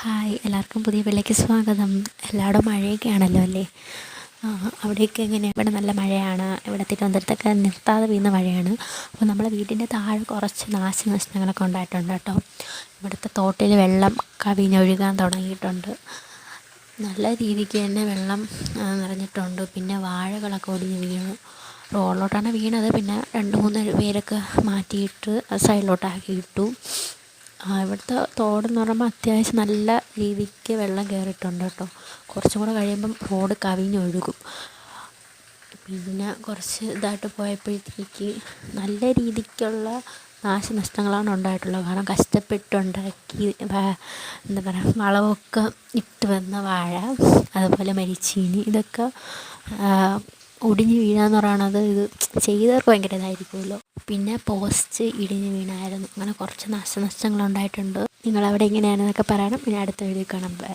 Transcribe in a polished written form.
Hi, എല്ലാവർക്കും പുതിയ വീട്ടിലേക്ക് സ്വാഗതം. എല്ലായിടും മഴയൊക്കെയാണല്ലോ അല്ലേ? അവിടെയൊക്കെ എങ്ങനെയാണ്? ഇവിടെ നല്ല മഴയാണ്. ഇവിടെ തിരുവനന്തപുരത്തൊക്കെ നിർത്താതെ പെയ്യുന്ന മഴയാണ്. അപ്പോൾ നമ്മളെ വീടിൻ്റെ താഴെ കുറച്ച് നാശനഷ്ടങ്ങളൊക്കെ ഉണ്ടായിട്ടുണ്ട് കേട്ടോ. ഇവിടുത്തെ തോട്ടിൽ വെള്ളം കവിഞ്ഞൊഴുകാൻ തുടങ്ങിയിട്ടുണ്ട്. നല്ല രീതിക്ക് തന്നെ വെള്ളം നിറഞ്ഞിട്ടുണ്ട്. പിന്നെ വാഴകളൊക്കെ ഒടിഞ്ഞ് വീണു. റോഡിലോട്ടാണ് വീണത്. പിന്നെ 2-3 പേരൊക്കെ മാറ്റിയിട്ട് സൈഡിലോട്ടാക്കി ഇട്ടു. ഇവിടുത്തെ തോടെന്ന് പറയുമ്പോൾ അത്യാവശ്യം നല്ല രീതിക്ക് വെള്ളം കയറിയിട്ടുണ്ട് കേട്ടോ. കുറച്ചും കൂടെ കഴിയുമ്പം റോഡ് കവിഞ്ഞൊഴുകും. പിന്നെ കുറച്ച് ഇതായിട്ട് പോയപ്പോഴത്തേക്ക് നല്ല രീതിക്കുള്ള നാശനഷ്ടങ്ങളാണ് ഉണ്ടായിട്ടുള്ളത്. കാരണം കഷ്ടപ്പെട്ടുണ്ടാക്കി എന്താ പറയുക, വളമൊക്കെ ഇട്ട് വന്ന വാഴ, അതുപോലെ മരിച്ചീനി, ഇതൊക്കെ ഒടിഞ്ഞ് വീഴാന്ന് പറയണത് ഇത് ചെയ്തവർക്ക് ഭയങ്കര ഇതായിരിക്കുമല്ലോ. പിന്നെ പോസ്റ്റ് ഇടിഞ്ഞ് വീണായിരുന്നു. അങ്ങനെ കുറച്ച് നാശനഷ്ടങ്ങളുണ്ടായിട്ടുണ്ട്. നിങ്ങളവിടെ എങ്ങനെയാണെന്നൊക്കെ പറയണം. ഇനി അടുത്ത വീഡിയോ കാണാം. ബൈ.